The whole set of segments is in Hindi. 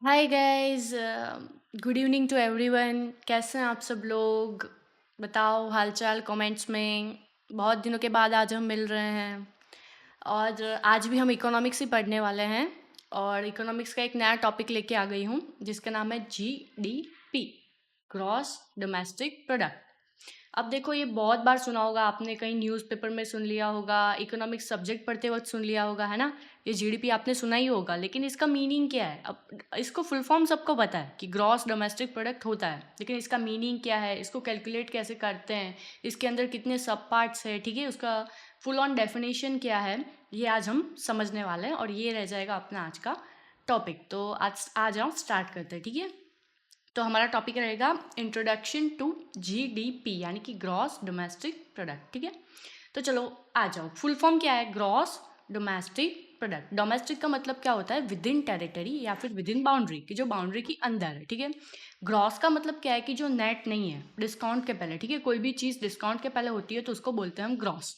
Hi guys. Good evening to everyone. कैसे हैं आप सब लोग? बताओ हालचाल कमेंट्स में। बहुत दिनों के बाद आज हम मिल रहे हैं और आज भी हम इकोनॉमिक्स ही पढ़ने वाले हैं। और इकोनॉमिक्स का एक नया टॉपिक लेके आ गई हूँ जिसका नाम है GDP, ग्रॉस डोमेस्टिक प्रोडक्ट। अब देखो, ये बहुत बार सुना होगा आपने, कहीं न्यूज़पेपर में सुन लिया होगा, इकोनॉमिक्स सब्जेक्ट पढ़ते वक्त सुन लिया होगा, है ना? ये जीडीपी आपने सुना ही होगा, लेकिन इसका मीनिंग क्या है? अब इसको फुल फॉर्म सबको पता है कि ग्रॉस डोमेस्टिक प्रोडक्ट होता है, लेकिन इसका मीनिंग क्या है, इसको कैलकुलेट कैसे करते हैं, इसके अंदर कितने सब पार्ट्स है, ठीक है, उसका फुल ऑन डेफिनेशन क्या है, ये आज हम समझने वाले हैं और ये रह जाएगा अपना आज का टॉपिक। तो आज हम स्टार्ट करते हैं, ठीक है? तो हमारा टॉपिक रहेगा इंट्रोडक्शन टू जीडीपी, यानी कि ग्रॉस डोमेस्टिक प्रोडक्ट, ठीक है? तो चलो आ जाओ, फुल फॉर्म क्या है ग्रॉस डोमेस्टिक प्रोडक्ट। डोमेस्टिक का मतलब क्या होता है? विद इन टेरिटरी या फिर विद इन बाउंड्री, की जो बाउंड्री की अंदर है, ठीक है? ग्रॉस का मतलब क्या है कि जो नेट नहीं है डिस्काउंट के पहले, ठीक है? कोई भी चीज़ डिस्काउंट के पहले होती है तो उसको बोलते हैं हम ग्रॉस।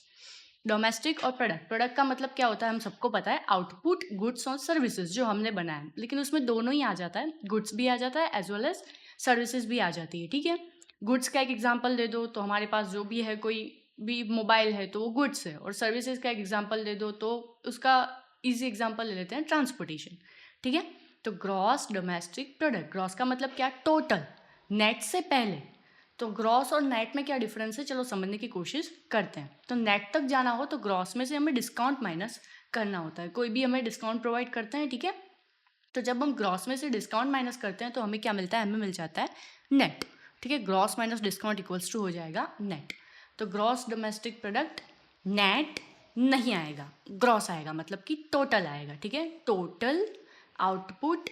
डोमेस्टिक और प्रोडक्ट, प्रोडक्ट का मतलब क्या होता है हम सबको पता है, आउटपुट गुड्स और सर्विसेज जो हमने बनाए हैं, लेकिन उसमें दोनों ही आ जाता है, गुड्स भी आ जाता है एज वेल एज सर्विसेज भी आ जाती है, ठीक है? गुड्स का एक एग्जांपल दे दो तो हमारे पास जो भी है, कोई भी मोबाइल है तो वो गुड्स है, और सर्विसेज का एक एग्जांपल दे दो तो उसका इजी एग्जांपल ले लेते हैं, ट्रांसपोर्टेशन, ठीक है? तो ग्रॉस डोमेस्टिक प्रोडक्ट, ग्रॉस का मतलब क्या? टोटल, नेट से पहले। तो ग्रॉस और नेट में क्या डिफरेंस है, चलो समझने की कोशिश करते हैं। तो नेट तक जाना हो तो ग्रॉस में से हमें डिस्काउंट माइनस करना होता है, कोई भी हमें डिस्काउंट प्रोवाइड करते हैं, ठीक है? तो जब हम ग्रॉस में से डिस्काउंट माइनस करते हैं तो हमें क्या मिलता है? हमें मिल जाता है नेट, ठीक है? Gross minus discount equals to हो जाएगा नेट। तो ग्रॉस डोमेस्टिक प्रोडक्ट नेट नहीं आएगा, ग्रॉस आएगा, मतलब कि टोटल आएगा, ठीक है? Total output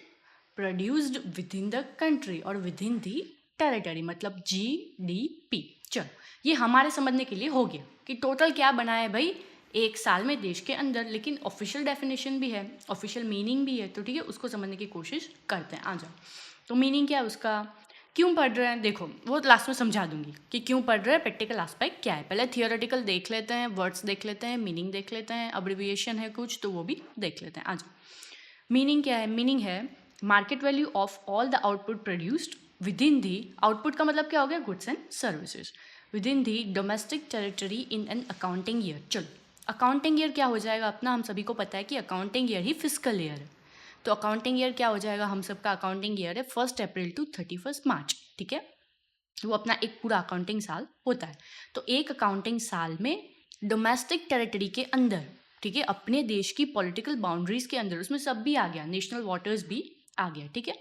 produced with in the country और विद इन दी टेरिटरी, मतलब GDP। चलो, ये हमारे समझने के लिए हो गया कि टोटल क्या बना है भाई एक साल में देश के अंदर, लेकिन ऑफिशियल डेफिनेशन भी है, ऑफिशियल मीनिंग भी है, तो ठीक है, उसको समझने की कोशिश करते हैं। आ जाओ, तो मीनिंग क्या है उसका, क्यों पढ़ रहे हैं, देखो वो लास्ट में समझा दूंगी कि क्यों पढ़ रहे हैं, प्रैक्टिकल एस्पेक्ट क्या है। पहले थियोरेटिकल देख लेते हैं, वर्ड्स देख लेते हैं, मीनिंग देख लेते हैं, अब्रिविएशन है कुछ तो वो भी देख लेते हैं। आ जाओ, मीनिंग क्या है? मीनिंग है market value of all the output produced with in the, output का मतलब क्या हो गया? Goods and services, with in the domestic territory in an accounting year. चलो, अकाउंटिंग ईयर क्या हो जाएगा अपना? हम सभी को पता है कि अकाउंटिंग ईयर ही फिजिकल ईयर है। तो अकाउंटिंग ईयर क्या हो जाएगा? हम सबका अकाउंटिंग ईयर है 1 अप्रैल टू 31 मार्च, ठीक है? वो अपना एक पूरा अकाउंटिंग साल होता है। तो एक अकाउंटिंग साल में डोमेस्टिक टेरिटरी के अंदर, ठीक है, अपने देश की पॉलिटिकल बाउंड्रीज के अंदर, उसमें सब भी आ गया, नेशनल वाटर्स भी आ गया, ठीक है,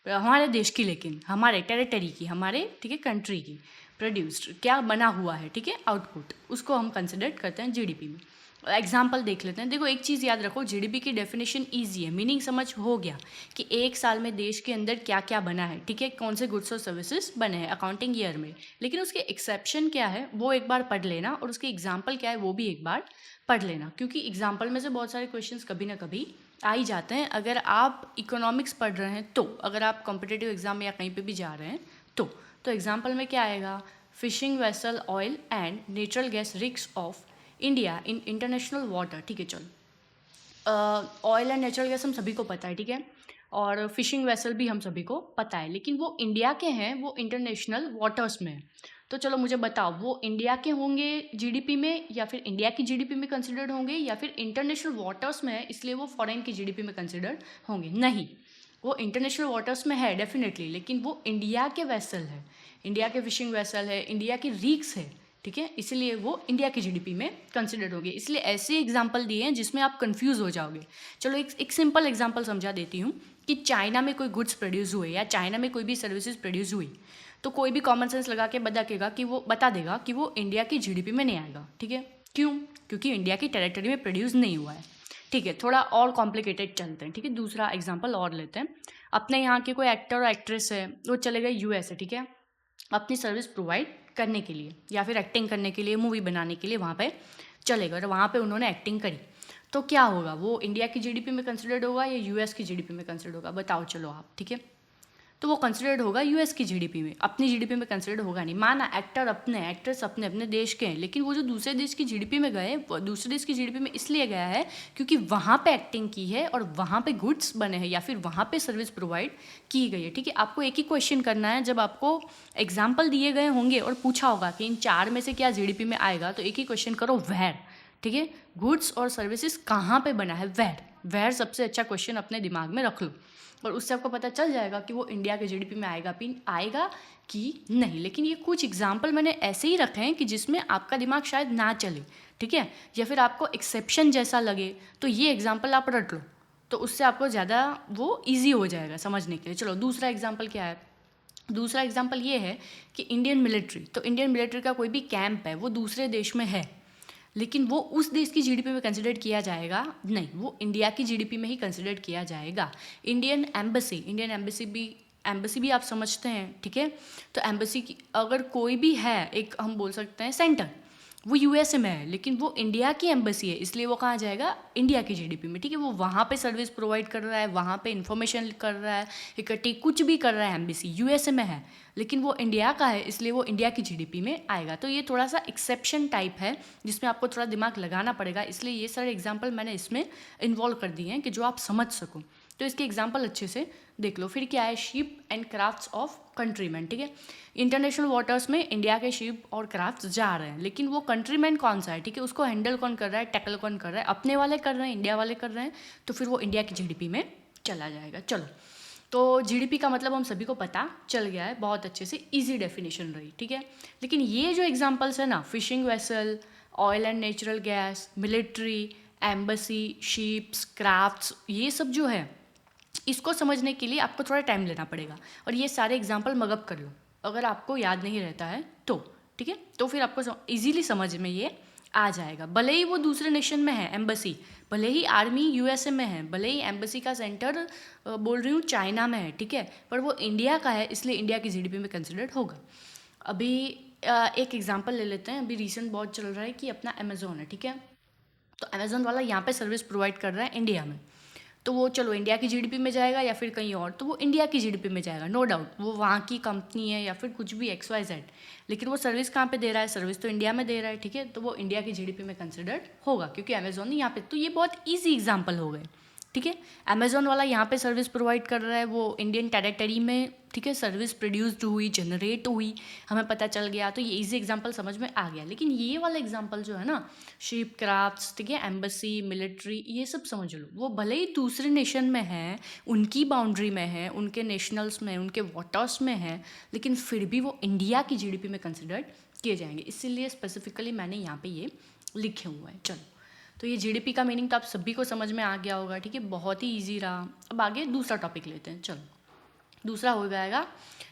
हमारे देश की, लेकिन हमारे टेरिटरी की, हमारे, ठीक है, कंट्री की प्रोड्यूस्ड क्या बना हुआ है, ठीक है, आउटपुट, उसको हम कंसिडर करते हैं जीडीपी में। एग्जाम्पल देख लेते हैं। देखो, एक चीज़ याद रखो, जीडीपी की डेफिनेशन ईजी है, मीनिंग समझ हो गया कि एक साल में देश के अंदर क्या क्या बना है, ठीक है, कौन से गुड्स और सर्विसेज बने हैं अकाउंटिंग ईयर में। लेकिन उसके एक्सेप्शन क्या है वो एक बार पढ़ लेना, और उसके एग्जाम्पल क्या है वो भी एक बार पढ़ लेना, क्योंकि एग्जाम्पल में से बहुत सारे क्वेश्चंस कभी ना कभी आ ही जाते हैं अगर आप इकोनॉमिक्स पढ़ रहे हैं तो, अगर आप कॉम्पिटेटिव एग्जाम या कहीं पे भी जा रहे हैं तो एग्जाम्पल में क्या आएगा? Fishing vessel oil and natural gas risk of India in international water, ठीक है, चलो, ऑयल एंड नेचुरल गैस हम सभी को पता है, ठीक है, और फिशिंग वेसल भी हम सभी को पता है, लेकिन वो इंडिया के हैं, वो इंटरनेशनल वाटर्स में है। तो चलो मुझे बताओ, वो इंडिया के होंगे जीडीपी में, या फिर इंडिया की जीडीपी में कंसिडर्ड होंगे, या फिर इंटरनेशनल वाटर्स में है इसलिए वो फॉरेन की जीडीपी में कंसिडर्ड होंगे? नहीं, वो इंटरनेशनल वाटर्स में है डेफिनेटली, लेकिन वो इंडिया के वेसल है, इंडिया के फिशिंग वेसल है, इंडिया की रीक्स है, ठीक है, इसलिए वो इंडिया की जीडीपी में कंसिडर्ड होगी। इसलिए ऐसे एग्जाम्पल दिए हैं जिसमें आप कंफ्यूज हो जाओगे। चलो एक सिंपल एग्जाम्पल समझा देती हूँ कि चाइना में कोई गुड्स प्रोड्यूस हुए या चाइना में कोई भी सर्विसेज प्रोड्यूस हुई, तो कोई भी कॉमन सेंस लगा के बता देगा कि वो इंडिया की जीडीपी में नहीं आएगा, ठीक है? क्यों? क्योंकि इंडिया की टेरिटरी में प्रोड्यूस नहीं हुआ है, ठीक है? थोड़ा और कॉम्प्लिकेटेड चलते हैं, ठीक है, दूसरा एग्जाम्पल और लेते हैं। अपने यहाँ के कोई एक्टर और एक्ट्रेस है, वो चले गए यूएस है, ठीक है, अपनी सर्विस प्रोवाइड करने के लिए या फिर एक्टिंग करने के लिए, मूवी बनाने के लिए वहाँ पे चले गए और वहाँ पे उन्होंने एक्टिंग करी, तो क्या होगा? वो इंडिया की जीडीपी में कंसिडर्ड होगा या यूएस की जीडीपी में कंसिडर्ड होगा? बताओ चलो आप, ठीक है? तो वो कंसिडर्ड होगा यूएस की जीडीपी में, अपनी जीडीपी में कंसिडर्ड होगा नहीं। माना एक्टर्स अपने अपने देश के हैं, लेकिन वो जो दूसरे देश की जीडीपी में गए, वो दूसरे देश की जीडीपी में इसलिए गया है क्योंकि वहाँ पे एक्टिंग की है और वहाँ पे गुड्स बने हैं या फिर वहाँ पे सर्विस प्रोवाइड की गई है। ठीक है, आपको एक ही क्वेश्चन करना है, जब आपको एग्जाम्पल दिए गए होंगे और पूछा होगा कि इन 4 में से क्या जीडीपी में आएगा, तो एक ही क्वेश्चन करो वेयर। ठीक है, गुड्स और सर्विसेज कहाँ पे बना है, वेयर सबसे अच्छा क्वेश्चन अपने दिमाग में रख लो, और उससे आपको पता चल जाएगा कि वो इंडिया के जीडीपी में आएगा कि नहीं। लेकिन ये कुछ एग्जाम्पल मैंने ऐसे ही रखे हैं कि जिसमें आपका दिमाग शायद ना चले, ठीक है, या फिर आपको एक्सेप्शन जैसा लगे, तो ये एग्जाम्पल आप रट लो, तो उससे आपको ज़्यादा वो ईजी हो जाएगा समझने के लिए। चलो दूसरा एग्जाम्पल क्या है। दूसरा एग्जाम्पल ये है कि इंडियन मिलिट्री, तो इंडियन मिलिट्री का कोई भी कैंप है वो दूसरे देश में है, लेकिन वो उस देश की जीडीपी में कंसिडर किया जाएगा नहीं, वो इंडिया की जीडीपी में ही कंसिडर किया जाएगा। इंडियन एम्बेसी भी आप समझते हैं, ठीक है, तो एम्बेसी की अगर कोई भी है, एक हम बोल सकते हैं सेंटर, वो यूएसए में है, लेकिन वो इंडिया की एम्बेसी है, इसलिए वो कहाँ जाएगा, इंडिया की जीडीपी में। ठीक है, वो वहाँ पे सर्विस प्रोवाइड कर रहा है, वहाँ पे इन्फॉर्मेशन कर रहा है, इकट्ठी कुछ भी कर रहा है, एम्बेसी यूएसए में है, लेकिन वो इंडिया का है, इसलिए वो इंडिया की जीडीपी में आएगा। तो ये थोड़ा सा एक्सेप्शन टाइप है जिसमें आपको थोड़ा दिमाग लगाना पड़ेगा, इसलिए ये सारे एग्जाम्पल मैंने इसमें इन्वॉल्व कर दिए हैं कि जो आप समझ सको। तो इसके एग्जाम्पल अच्छे से देख लो। फिर क्या है, ship and crafts of countryman. ठीक है, इंटरनेशनल वाटर्स में इंडिया के शिप और क्राफ्ट्स जा रहे हैं, लेकिन वो कंट्रीमैन कौन सा है, ठीक है, उसको हैंडल कौन कर रहा है, टैकल कौन कर रहा है, अपने वाले कर रहे हैं, इंडिया वाले कर रहे हैं, तो फिर वो इंडिया की जीडीपी में चला जाएगा। चलो, तो जीडीपी का मतलब हम सभी को पता चल गया है, बहुत अच्छे से इजी डेफिनेशन रही। ठीक है, लेकिन ये जो एग्जांपल्स है ना, fishing vessel, oil and natural gas, military, embassy, ships, crafts, ये सब जो है, इसको समझने के लिए आपको थोड़ा टाइम लेना पड़ेगा, और ये सारे एग्जाम्पल मगअप कर लो अगर आपको याद नहीं रहता है तो। ठीक है, तो फिर आपको इजीली समझ में ये आ जाएगा। भले ही वो दूसरे नेशन में है एम्बेसी, भले ही आर्मी यूएसए में है, भले ही एम्बेसी का सेंटर बोल रही हूँ चाइना में है, ठीक है, पर वो इंडिया का है, इसलिए इंडिया की जीडीपी में कंसिडर्ड होगा। अभी एक एग्जांपल ले लेते हैं। अभी रिसेंट बहुत चल रहा है कि अपना अमेज़ोन है, ठीक है, तो अमेज़ोन वाला यहाँ पे सर्विस प्रोवाइड कर रहा है इंडिया में, तो वो चलो इंडिया की जीडीपी में जाएगा या फिर कहीं और, तो वो इंडिया की जीडीपी में जाएगा, नो डाउट, वो वहाँ की कंपनी है या फिर कुछ भी XYZ, लेकिन वो सर्विस कहाँ पे दे रहा है, सर्विस तो इंडिया में दे रहा है। ठीक है, तो वो इंडिया की जीडीपी में कंसिडर्ड होगा क्योंकि अमेज़ोन यहाँ पे, तो ये बहुत ईजी एग्जाम्पल हो गए। ठीक है, अमेज़ोन वाला यहाँ पे सर्विस प्रोवाइड कर रहा है, वो इंडियन टेरिटरी में, ठीक है, सर्विस प्रोड्यूस्ड हुई, जनरेट हुई, हमें पता चल गया, तो ये इजी एग्जांपल समझ में आ गया। लेकिन ये वाला एग्जांपल जो है ना, शिप, क्राफ्ट्स, ठीक है, एम्बेसी, मिलिट्री, ये सब समझ लो, वो भले ही दूसरे नेशन में है, उनकी बाउंड्री में है, उनके नेशनल्स में, उनके वाटर्स में है, लेकिन फिर भी वो इंडिया की जीडीपी में कंसिडर्ड किए जाएंगे, इसीलिए स्पेसिफिकली मैंने यहाँ पे ये लिखे हुए हैं। चलो, तो ये जीडीपी का मीनिंग तो आप सभी को समझ में आ गया होगा। ठीक है, बहुत ही ईजी रहा। अब आगे दूसरा टॉपिक लेते हैं। चलो, दूसरा हो जाएगा,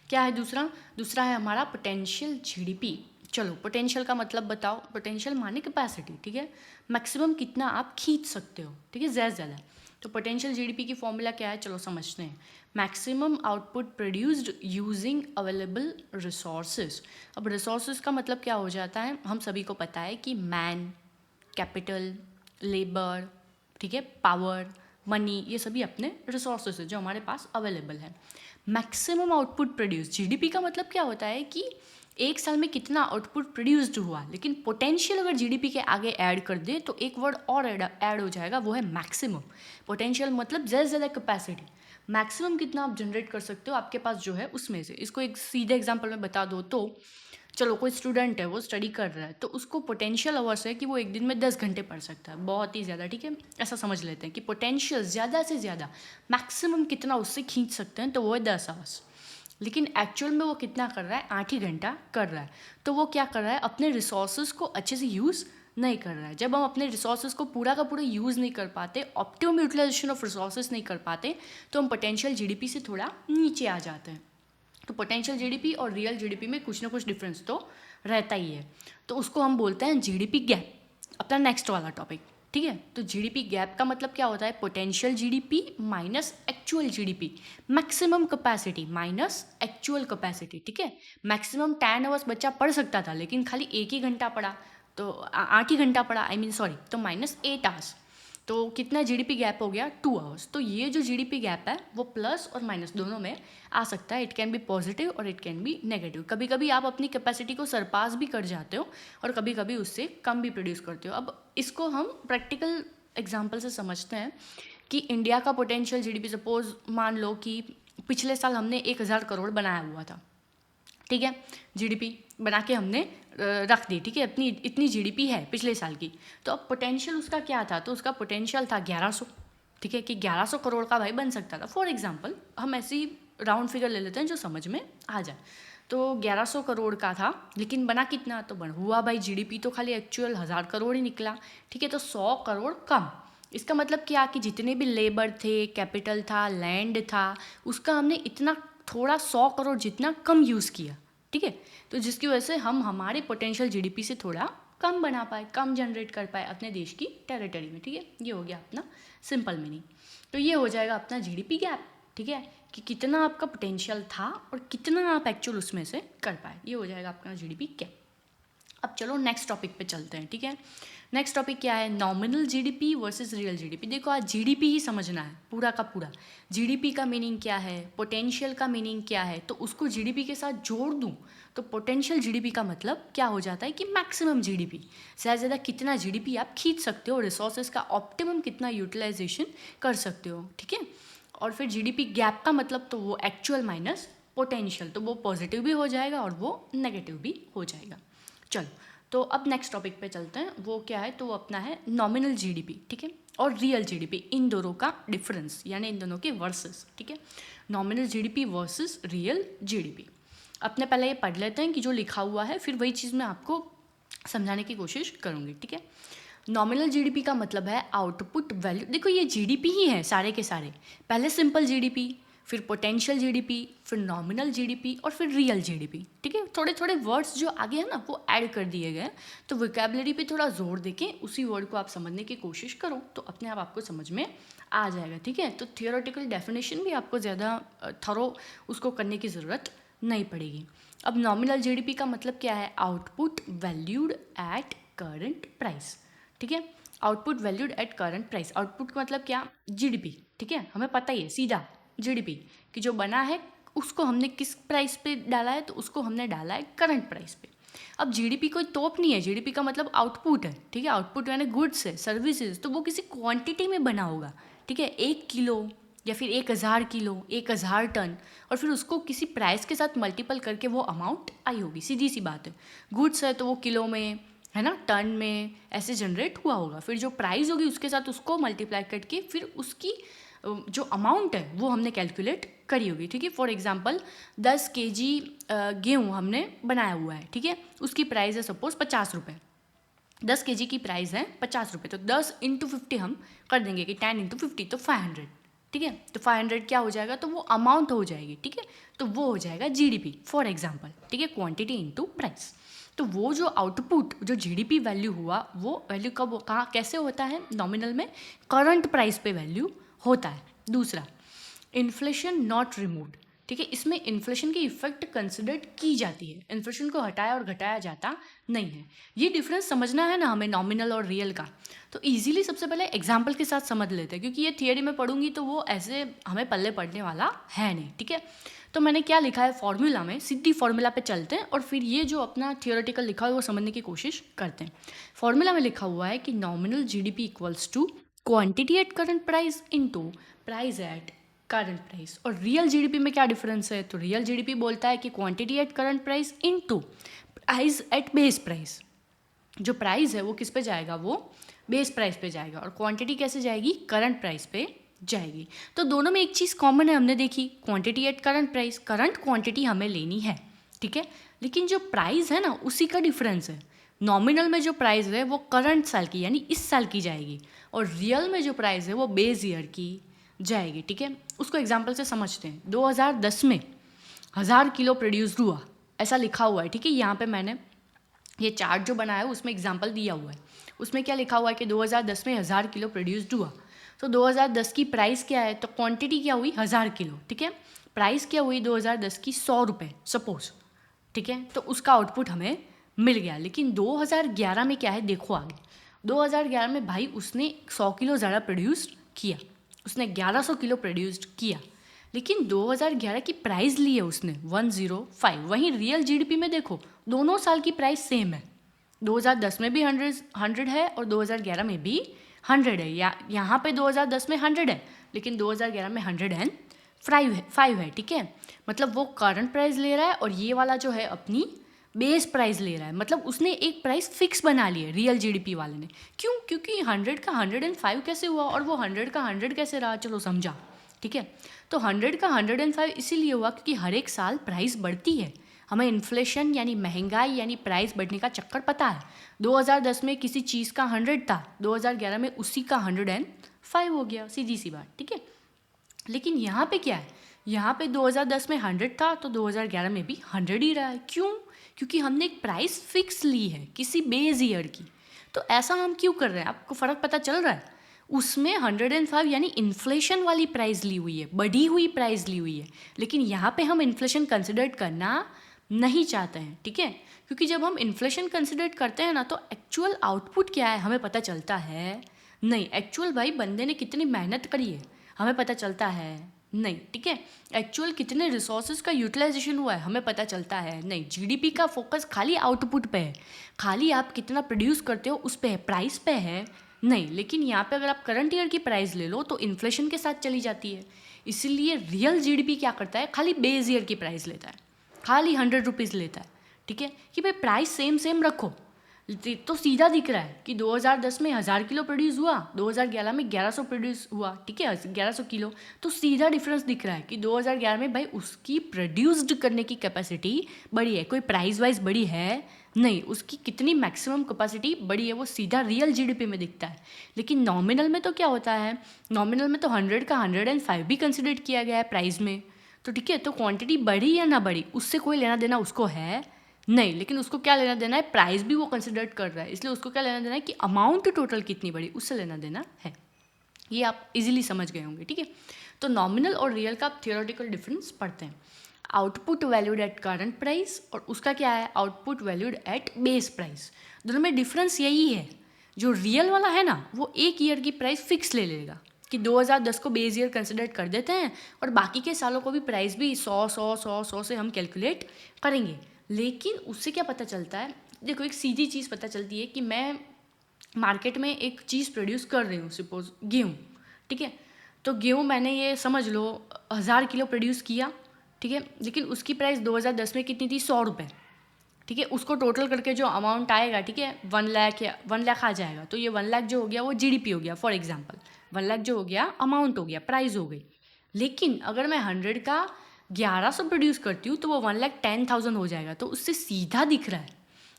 क्या है दूसरा, दूसरा है हमारा पोटेंशियल जीडीपी। चलो, पोटेंशियल का मतलब बताओ। पोटेंशियल माने कैपेसिटी, ठीक है, मैक्सिमम कितना आप खींच सकते हो, ठीक है, ज़्यादा से ज़्यादा। तो पोटेंशियल जीडीपी की फॉर्मूला क्या है, चलो समझते हैं। Maximum output produced using available resources. अब रिसोर्सेज का मतलब क्या हो जाता है, हम सभी को पता है कि मैन, कैपिटल, लेबर, ठीक है, पावर, मनी, ये सभी अपने रिसोर्सेज है जो हमारे पास अवेलेबल है। मैक्सिमम आउटपुट प्रोड्यूस, जीडीपी का मतलब क्या होता है कि एक साल में कितना आउटपुट प्रोड्यूस्ड हुआ, लेकिन पोटेंशियल अगर जीडीपी के आगे ऐड कर दे तो एक वर्ड और ऐड हो जाएगा, वो है मैक्सिमम। पोटेंशियल मतलब ज़्यादा से ज़्यादा कैपेसिटी, मैक्सिमम कितना आप जनरेट कर सकते हो आपके पास जो है उसमें से। इसको एक सीधे एग्जाम्पल में बता दो तो, चलो कोई स्टूडेंट है, वो स्टडी कर रहा है, तो उसको पोटेंशियल अवर्स है कि वो एक दिन में 10 घंटे पढ़ सकता है, बहुत ही ज़्यादा, ठीक है, ऐसा समझ लेते हैं कि पोटेंशियल ज़्यादा से ज़्यादा मैक्सिमम कितना उससे खींच सकते हैं, तो वो है 10 आवर्स। लेकिन एक्चुअल में वो कितना कर रहा है, 8 ही घंटा कर रहा है। तो वो क्या कर रहा है, अपने रिसोर्सेज को अच्छे से यूज़ नहीं कर रहा है। जब हम अपने रिसोर्सेज को पूरा का पूरा यूज़ नहीं कर पाते, ऑप्टिमम यूटिलाइजेशन ऑफ रिसोर्सेज नहीं कर पाते, तो हम पोटेंशियल जीडीपी से थोड़ा नीचे आ जाते हैं। तो पोटेंशियल जीडीपी और रियल जीडीपी में कुछ ना कुछ डिफरेंस तो रहता ही है, तो उसको हम बोलते हैं जीडीपी गैप। अपना नेक्स्ट वाला टॉपिक, ठीक है, तो जीडीपी गैप का मतलब क्या होता है, potential GDP minus actual GDP, maximum capacity minus actual capacity. ठीक है, मैक्सिमम 10 आवर्स बच्चा पढ़ सकता था, लेकिन खाली 1 ही घंटा पढ़ा, तो 8 ही घंटा पढ़ा, तो माइनस 8 आवर्स। तो कितना जीडीपी गैप हो गया 2 आवर्स। तो ये जो जीडीपी गैप है वो प्लस और माइनस दोनों में आ सकता है। इट कैन बी पॉजिटिव और इट कैन बी नेगेटिव। कभी कभी आप अपनी कैपेसिटी को सरपास भी कर जाते हो और कभी कभी उससे कम भी प्रोड्यूस करते हो। अब इसको हम प्रैक्टिकल एग्जाम्पल से समझते हैं कि इंडिया का पोटेंशियल जीडीपी, सपोज मान लो कि पिछले साल हमने 1000 करोड़ बनाया हुआ था, ठीक है, जीडीपी बना के हमने रख दी, ठीक है, अपनी इतनी जीडीपी है पिछले साल की। तो अब पोटेंशियल उसका क्या था, तो उसका पोटेंशियल था 1100, ठीक है, कि 1100 करोड़ का भाई बन सकता था। फॉर एग्जांपल हम ऐसी राउंड फिगर ले लेते हैं जो समझ में आ जाए। तो 1100 करोड़ का था, लेकिन बना कितना, तो बन हुआ भाई जीडीपी तो खाली एक्चुअल 1000 करोड़ ही निकला, ठीक है, तो 100 करोड़ कम। इसका मतलब क्या कि जितने भी लेबर थे, कैपिटल था, लैंड था, उसका हमने इतना थोड़ा 100 करोड़ जितना कम यूज़ किया, ठीक है। तो जिसकी वजह से हम हमारे पोटेंशियल जीडीपी से थोड़ा कम बना पाए, कम जनरेट कर पाए अपने देश की टेरिटरी में, ठीक है। ये हो गया अपना सिंपल मीनिंग। तो ये हो जाएगा अपना जीडीपी गैप, ठीक है, कि कितना आपका पोटेंशियल था और कितना आप एक्चुअल उसमें से कर पाए, ये हो जाएगा आपका जीडीपी गैप। अब चलो नेक्स्ट टॉपिक पे चलते हैं, ठीक है। नेक्स्ट टॉपिक क्या है, nominal GDP versus real GDP. देखो आज जीडीपी ही समझना है पूरा का पूरा। जीडीपी का मीनिंग क्या है, पोटेंशियल का मीनिंग क्या है, तो उसको जीडीपी के साथ जोड़ दूं तो पोटेंशियल जीडीपी का मतलब क्या हो जाता है कि मैक्सिमम जीडीपी, ज़्यादा से ज़्यादा कितना जीडीपी आप खींच सकते हो, रिसोर्सेज का ऑप्टिमम कितना यूटिलाइजेशन कर सकते हो, ठीक है। और फिर जीडीपी गैप का मतलब तो वो एक्चुअल माइनस पोटेंशियल, तो वो पॉजिटिव भी हो जाएगा और वो नेगेटिव भी हो जाएगा। चलो तो अब नेक्स्ट टॉपिक पे चलते हैं। वो क्या है, तो वो अपना है नॉमिनल जीडीपी, ठीक है, और रियल जीडीपी, इन दोनों का डिफरेंस, यानी इन दोनों के वर्सेस, ठीक है। Nominal GDP versus real GDP. अपने पहले ये पढ़ लेते हैं कि जो लिखा हुआ है, फिर वही चीज़ मैं आपको समझाने की कोशिश करूँगी, ठीक है। नॉमिनल जीडीपी का मतलब है आउटपुट वैल्यू। देखो ये जीडीपी ही है सारे के सारे, पहले सिंपल जीडीपी, फिर पोटेंशियल जीडीपी, फिर नॉमिनल जीडीपी और फिर रियल जीडीपी, ठीक है। थोड़े थोड़े वर्ड्स जो आगे है ना वो ऐड कर दिए गए, तो वोकैबुलरी पे थोड़ा जोर देके उसी वर्ड को आप समझने की कोशिश करो तो अपने आप आपको समझ में आ जाएगा, ठीक है। तो थियोरेटिकल डेफिनेशन भी आपको ज़्यादा थरो उसको करने की ज़रूरत नहीं पड़ेगी। अब नॉमिनल जीडीपी का मतलब क्या है, output valued at current price, ठीक है। Output valued at current price, output का मतलब क्या, जीडीपी, ठीक है, हमें पता ही है सीधा जीडीपी कि जो बना है उसको हमने किस प्राइस पे डाला है, तो उसको हमने डाला है करंट प्राइस पे। अब जीडीपी कोई तोप नहीं है, जीडीपी का मतलब आउटपुट है, ठीक है। आउटपुट यानी गुड्स है, सर्विसेज, तो वो किसी क्वांटिटी में बना होगा, ठीक है, 1 किलो या फिर 1000 किलो, 1000 टन, और फिर उसको किसी प्राइस के साथ मल्टीपल करके वो अमाउंट आई होगी, सीधी सी बात है। गुड्स है तो वो किलो में है ना, टन में ऐसे जनरेट हुआ होगा, फिर जो प्राइस होगी उसके साथ उसको मल्टीप्लाई करके फिर उसकी जो अमाउंट है वो हमने कैलकुलेट करी होगी, ठीक है। फॉर एग्जांपल 10 केजी गेहूँ हमने बनाया हुआ है, ठीक है, उसकी प्राइस है सपोज 50 रुपये, 10 केजी की प्राइस है 50 रुपये, तो 10 × 50 हम कर देंगे कि 10 × 50 तो 500, ठीक है। तो 500 क्या हो जाएगा, तो वो अमाउंट हो जाएगी, ठीक है, तो वो हो जाएगा जीडीपी फॉर एग्जांपल, ठीक है, क्वांटिटी इनटू प्राइस। तो वो जो आउटपुट जो जीडीपी वैल्यू हुआ, वो वैल्यू कब कहाँ कैसे होता है, नॉमिनल में करंट प्राइस पे वैल्यू होता है। दूसरा, इन्फ्लेशन नॉट रिमूव्ड, ठीक है, इसमें इन्फ्लेशन की इफेक्ट कंसिडर की जाती है, इन्फ्लेशन को हटाया और घटाया जाता नहीं है। ये डिफरेंस समझना है ना हमें नॉमिनल और रियल का, तो इजीली सबसे पहले एग्जांपल के साथ समझ लेते हैं, क्योंकि ये थियरी में पढ़ूंगी तो वो ऐसे हमें पल्ले पड़ने वाला है नहीं, ठीक है। तो मैंने क्या लिखा है फॉर्मूला में, सीधी फॉर्मूला पे चलते हैं और फिर ये जो अपना थियोरेटिकल लिखा हुआ है वो समझने की कोशिश करते हैं। फॉर्मूला में लिखा हुआ है कि nominal GDP equals to quantity at current price into price at current price. और रियल जीडीपी में क्या डिफरेंस है, तो रियल जीडीपी बोलता है कि quantity at current price into price at base price. जो प्राइस है वो किस पे जाएगा, वो बेस प्राइस पे जाएगा, और क्वांटिटी कैसे जाएगी, करंट प्राइस पे जाएगी। तो दोनों में एक चीज़ कॉमन है, हमने देखी quantity at current price, current quantity हमें लेनी है, ठीक है, लेकिन जो प्राइस है ना उसी का डिफरेंस है। नॉमिनल में जो प्राइस है वो करंट साल की यानी इस साल की जाएगी, और रियल में जो प्राइस है वो बेस ईयर की जाएगी, ठीक है। उसको एग्जाम्पल से समझते हैं। 2010 में 1000 किलो प्रोड्यूस हुआ, ऐसा लिखा हुआ है, ठीक है। यहाँ पे मैंने ये चार्ट जो बनाया है उसमें एग्जाम्पल दिया हुआ है, उसमें क्या लिखा हुआ है कि 2010 में 1000 किलो प्रोड्यूस्ड हुआ। तो 2010 की प्राइस क्या है, तो क्वांटिटी क्या हुई 1000 किलो, ठीक है, प्राइस क्या हुई 2010 की 100 रुपये सपोज, ठीक है। तो उसका आउटपुट हमें मिल गया। लेकिन 2011 में क्या है, देखो आगे 2011 में भाई उसने 100 किलो ज़्यादा प्रोड्यूस किया, उसने 1100 किलो प्रोड्यूस्ड किया, लेकिन 2011 की प्राइस ली है उसने 105। वहीं रियल जीडीपी में देखो दोनों साल की प्राइस सेम है, 2010 में भी 100 है और 2011 में भी 100 है। यहाँ पे 2010 में 100 है लेकिन 2011 में 105 है, ठीक है। मतलब वो करंट प्राइस ले रहा है और ये वाला जो है अपनी बेस प्राइस ले रहा है। मतलब उसने एक प्राइस फिक्स बना ली है रियल जीडीपी वाले ने। क्यों? क्योंकि 100 का 105 कैसे हुआ और वो 100 का 100 कैसे रहा, चलो समझा, ठीक है। तो 100 का 105 इसीलिए हुआ क्योंकि हर एक साल प्राइस बढ़ती है। हमें इन्फ्लेशन यानी महंगाई यानी प्राइस बढ़ने का चक्कर पता है। 2010 में किसी चीज़ का 100 था, 2011 में उसी का 105 हो गया, सीधी सी बात, ठीक है। लेकिन यहाँ पे क्या है, यहाँ पे 2010 में 100 था तो 2011 में भी 100 ही रहा है। क्यों? क्योंकि हमने एक प्राइस फिक्स ली है किसी बेस ईयर की। तो ऐसा हम क्यों कर रहे हैं, आपको फ़र्क पता चल रहा है? उसमें 105 यानी इन्फ्लेशन वाली प्राइस ली हुई है, बढ़ी हुई प्राइस ली हुई है। लेकिन यहाँ पे हम इन्फ्लेशन कंसिडर करना नहीं चाहते हैं, ठीक है। क्योंकि जब हम इन्फ्लेशन कंसिडर करते हैं ना तो एक्चुअल आउटपुट क्या है हमें पता चलता है नहीं। एक्चुअल भाई बंदे ने कितनी मेहनत करी है हमें पता चलता है नहीं, ठीक है। एक्चुअल कितने रिसोर्सेज का यूटिलाइजेशन हुआ है हमें पता चलता है नहीं। जीडीपी का फोकस खाली आउटपुट पे है, खाली आप कितना प्रोड्यूस करते हो उस पे है, प्राइस पे है नहीं। लेकिन यहाँ पे अगर आप करंट ईयर की प्राइस ले लो तो इन्फ्लेशन के साथ चली जाती है। इसीलिए रियल जीडीपी क्या करता है, खाली बेस ईयर की प्राइस लेता है, खाली 100 रुपीज़ लेता है, ठीक है। कि भाई प्राइस सेम सेम रखो तो सीधा दिख रहा है कि 2010 में 1000 किलो प्रोड्यूस हुआ, 2011 में 1100 प्रोड्यूस हुआ, ठीक है, 1100 किलो। तो सीधा डिफरेंस दिख रहा है कि 2011 में भाई उसकी प्रोड्यूस्ड करने की कैपेसिटी बड़ी है, कोई प्राइस वाइज बड़ी है नहीं, उसकी कितनी मैक्सिमम कैपेसिटी बड़ी है वो सीधा रियल जीडीपी में दिखता है। लेकिन नॉमिनल में तो क्या होता है, नॉमिनल में तो 100 का 105 भी कंसिडर किया गया है प्राइस में, तो ठीक है। तो क्वांटिटी बढ़ी या ना बढ़ी उससे कोई लेना देना उसको है नहीं। लेकिन उसको क्या लेना देना है, प्राइस भी वो कंसिडर कर रहा है, इसलिए उसको क्या लेना देना है कि अमाउंट टोटल कितनी बड़ी उससे लेना देना है। ये आप इजीली समझ गए होंगे, ठीक है। तो नॉमिनल और रियल का आप थियोरेटिकल डिफरेंस पढ़ते हैं। Output valued at current price और उसका क्या है, output valued at base price. दोनों में डिफरेंस यही है, जो रियल वाला है ना वो एक ईयर की प्राइस फिक्स ले लेगा कि 2010 को बेस ईयर कंसिडर कर देते हैं और बाकी के सालों को भी प्राइस भी 100 से हम कैलकुलेट करेंगे। लेकिन उससे क्या पता चलता है, देखो एक सीधी चीज़ पता चलती है कि मैं मार्केट में एक चीज़ प्रोड्यूस कर रही हूँ, सपोज गेहूँ, ठीक है। तो गेहूँ मैंने ये समझ लो 1000 किलो प्रोड्यूस किया, ठीक है। लेकिन उसकी प्राइस 2010 में कितनी थी, 100 रुपये, ठीक है। उसको टोटल करके जो अमाउंट आएगा, ठीक है, 1 लाख या 1 लाख आ जाएगा। तो ये 1 लाख जो हो गया वो जीडीपी हो गया, फॉर एग्जांपल 1 लाख जो हो गया अमाउंट हो गया, प्राइस हो गई। लेकिन अगर मैं 100 का 1100 प्रोड्यूस करती हूँ तो वो 1,10,000 हो जाएगा। तो उससे सीधा दिख रहा है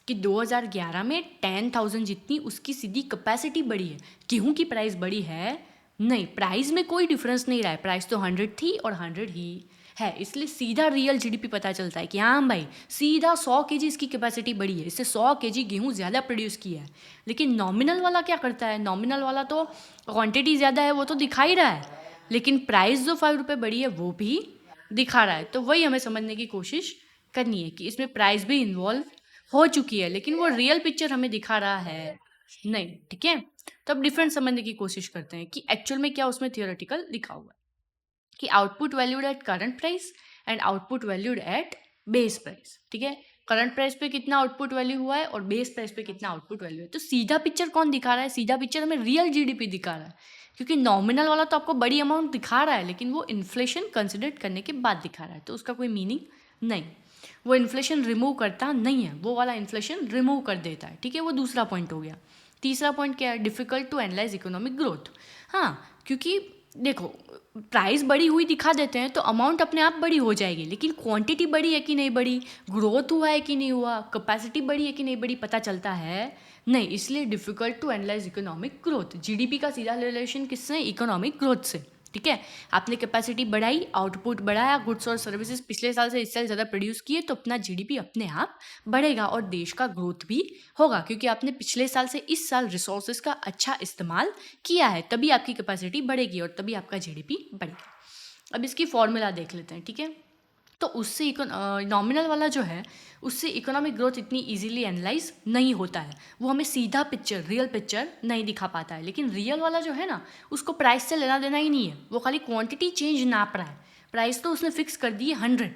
कि 2011 में 10,000 जितनी उसकी सीधी कैपेसिटी बढ़ी है, गेहूँ की प्राइस बढ़ी है नहीं। प्राइस में कोई डिफरेंस नहीं रहा है, प्राइस तो 100 थी और 100 ही है। इसलिए सीधा रियल जीडीपी पता चलता है कि हाँ भाई सीधा 100 केजी इसकी कैपेसिटी बढ़ी है, इससे 100 केजी गेहूँ ज़्यादा प्रोड्यूस किया है। लेकिन नॉमिनल वाला क्या करता है, नॉमिनल वाला तो क्वांटिटी ज़्यादा है वो तो दिखा ही रहा है, लेकिन प्राइस जो 5 रुपये बढ़ी है वो भी दिखा रहा है। तो वही हमें समझने की कोशिश करनी है कि इसमें प्राइस भी इन्वॉल्व हो चुकी है लेकिन वो रियल पिक्चर हमें दिखा रहा है नहीं, ठीक है। तो अब डिफरेंस समझने की कोशिश करते हैं कि एक्चुअल में क्या उसमें थियोरेटिकल लिखा हुआ है कि output valued at current price and output valued at base price, ठीक है। करंट प्राइस पे कितना आउटपुट वैल्यू हुआ है और बेस प्राइस पे कितना आउटपुट वैल्यू है। तो सीधा पिक्चर कौन दिखा रहा है, सीधा पिक्चर हमें रियल जीडीपी दिखा रहा है, क्योंकि नॉमिनल वाला तो आपको बड़ी अमाउंट दिखा रहा है लेकिन वो इन्फ्लेशन कंसिडर करने के बाद दिखा रहा है, तो उसका कोई मीनिंग नहीं। वो इन्फ्लेशन रिमूव करता नहीं है, वो वाला इन्फ्लेशन रिमूव कर देता है, ठीक है। वो दूसरा पॉइंट हो गया। तीसरा पॉइंट क्या है, difficult to analyse economic growth. हाँ, क्योंकि देखो प्राइस बढ़ी हुई दिखा देते हैं तो अमाउंट अपने आप बड़ी हो जाएगी, लेकिन क्वांटिटी बढ़ी है कि नहीं बढ़ी, ग्रोथ हुआ है कि नहीं हुआ, कैपेसिटी बढ़ी है कि नहीं बढ़ी, पता चलता है नहीं। इसलिए difficult to analyse economic growth. GDP का सीधा रिलेशन किससे, इकोनॉमिक ग्रोथ से, ठीक है। आपने कैपेसिटी बढ़ाई, आउटपुट बढ़ाया, गुड्स और सर्विसेज पिछले साल से इस साल ज़्यादा प्रोड्यूस किए तो अपना जीडीपी अपने आप बढ़ेगा और देश का ग्रोथ भी होगा, क्योंकि आपने पिछले साल से इस साल रिसोर्सेज का अच्छा इस्तेमाल किया है, तभी आपकी कैपेसिटी बढ़ेगी और तभी आपका जीडीपी बढ़ेगा। अब इसकी फॉर्मूला देख लेते हैं, ठीक है। तो उससे नॉमिनल वाला जो है उससे इकोनॉमिक ग्रोथ इतनी इजीली एनालाइज नहीं होता है, वो हमें सीधा पिक्चर, रियल पिक्चर नहीं दिखा पाता है। लेकिन रियल वाला जो है ना, उसको प्राइस से लेना देना ही नहीं है, वो खाली क्वांटिटी चेंज नाप रहा है। प्राइस तो उसने फिक्स कर दी है 100,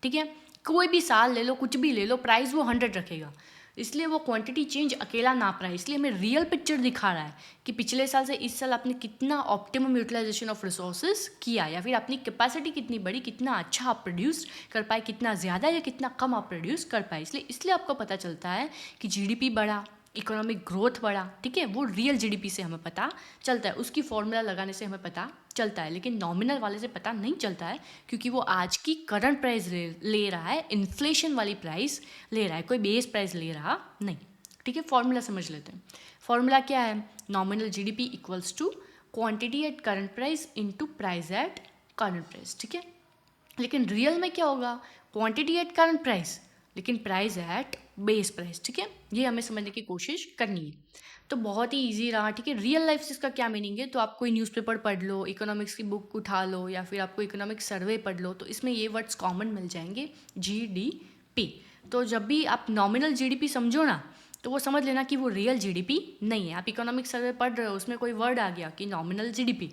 ठीक है, कोई भी साल ले लो, कुछ भी ले लो, प्राइस वो 100 रखेगा, इसलिए वो क्वांटिटी चेंज अकेला नाप रहा है। इसलिए हमें रियल पिक्चर दिखा रहा है कि पिछले साल से इस साल आपने कितना ऑप्टिमम यूटिलाइजेशन ऑफ रिसोर्सेज किया, या फिर अपनी कैपेसिटी कितनी बड़ी, कितना अच्छा आप प्रोड्यूस कर पाए, कितना ज़्यादा या कितना कम आप प्रोड्यूस कर पाए। इसलिए आपको पता चलता है कि जीडीपी बढ़ा, इकोनॉमिक ग्रोथ बढ़ा, ठीक है, वो रियल जीडीपी से हमें पता चलता है, उसकी फॉर्मूला लगाने से हमें पता चलता है। लेकिन नॉमिनल वाले से पता नहीं चलता है, क्योंकि वो आज की करंट प्राइस ले रहा है, इन्फ्लेशन वाली प्राइस ले रहा है, कोई बेस प्राइस ले रहा नहीं, ठीक है। फॉर्मूला समझ लेते हैं। फॉर्मूला क्या है? Nominal GDP equals to quantity at current price into price at current price, ठीक है। लेकिन रियल में क्या होगा? क्वांटिटी एट करंट प्राइस, लेकिन प्राइस एट बेस प्राइस, ठीक है। ये हमें समझने की कोशिश करनी है। तो बहुत ही इजी रहा, ठीक है। रियल लाइफ से इसका क्या मीनिंग है? तो आप कोई न्यूज़पेपर पढ़ लो, इकोनॉमिक्स की बुक उठा लो, या फिर आपको इकोनॉमिक सर्वे पढ़ लो, तो इसमें ये वर्ड्स कॉमन मिल जाएंगे, जीडीपी। तो जब भी आप नॉमिनल जीडीपी समझो ना, तो वो समझ लेना कि वो रियल जीडीपी नहीं है। आप इकोनॉमिक सर्वे पढ़ रहे हो, उसमें कोई वर्ड आ गया कि नॉमिनल जीडीपी,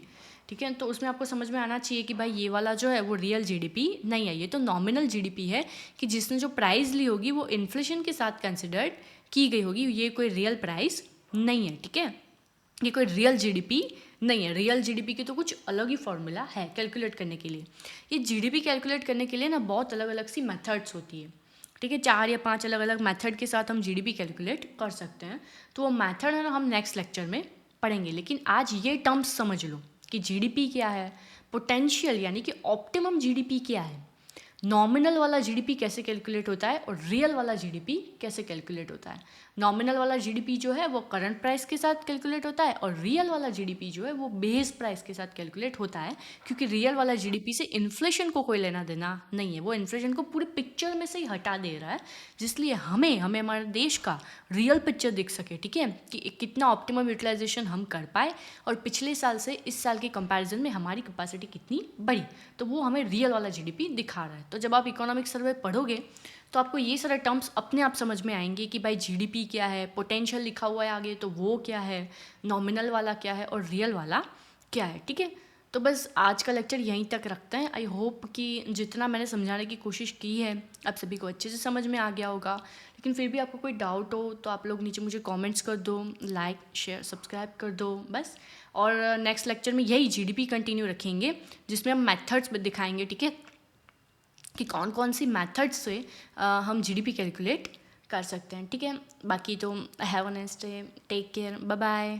ठीक है, तो उसमें आपको समझ में आना चाहिए कि भाई ये वाला जो है वो रियल जीडीपी नहीं है, ये तो नॉमिनल जीडीपी है, कि जिसने जो प्राइस ली होगी वो इन्फ्लेशन के साथ कंसिडर्ड की गई होगी, ये कोई रियल प्राइस नहीं है, ठीक है। ये कोई रियल जीडीपी नहीं है। रियल जीडीपी की तो कुछ अलग ही फॉर्मूला है कैलकुलेट करने के लिए। ये जीडीपी कैलकुलेट करने के लिए ना बहुत अलग अलग सी मेथड्स होती है, ठीक है। 4 या 5 अलग अलग मेथड के साथ हम जीडीपी कैलकुलेट कर सकते हैं। तो वो मेथड है ना, हम नेक्स्ट लेक्चर में पढ़ेंगे। लेकिन आज ये टर्म्स समझ लो कि जीडीपी क्या है, पोटेंशियल यानी कि ऑप्टिमम जीडीपी क्या है, नॉमिनल वाला जीडीपी कैसे कैलकुलेट होता है, और रियल वाला जीडीपी कैसे कैलकुलेट होता है। नॉमिनल वाला जीडीपी जो है वो करंट प्राइस के साथ कैलकुलेट होता है, और रियल वाला जीडीपी जो है वो बेस प्राइस के साथ कैलकुलेट होता है, क्योंकि रियल वाला जीडीपी से इन्फ्लेशन को कोई लेना देना नहीं है, वो इन्फ्लेशन को पूरी पिक्चर में से ही हटा दे रहा है, जिसलिए हमें हमारे देश का रियल पिक्चर दिख सके, ठीक है, कि कितना ऑप्टिमम यूटिलाइजेशन हम कर पाए, और पिछले साल से इस साल के कंपैरिजन में हमारी कैपेसिटी कितनी बढ़ी, तो वो हमें रियल वाला जीडीपी दिखा रहा है। तो जब आप इकोनॉमिक सर्वे पढ़ोगे तो आपको ये सारे टर्म्स अपने आप समझ में आएंगे कि भाई जीडीपी क्या है, पोटेंशियल लिखा हुआ है आगे तो वो क्या है, नॉमिनल वाला क्या है, और रियल वाला क्या है, ठीक है। तो बस आज का लेक्चर यहीं तक रखते हैं। आई होप कि जितना मैंने समझाने की कोशिश की है आप सभी को अच्छे से समझ में आ गया होगा। लेकिन फिर भी आपको कोई डाउट हो तो आप लोग नीचे मुझे कमेंट्स कर दो, लाइक शेयर सब्सक्राइब कर दो बस। और नेक्स्ट लेक्चर में यही जीडीपी कंटिन्यू रखेंगे, जिसमें हम मेथड्स दिखाएंगे, ठीक है, कि कौन कौन सी मेथड्स से हम जीडीपी कैलकुलेट कर सकते हैं, ठीक है। बाकी तो have a nice day, take care, bye bye.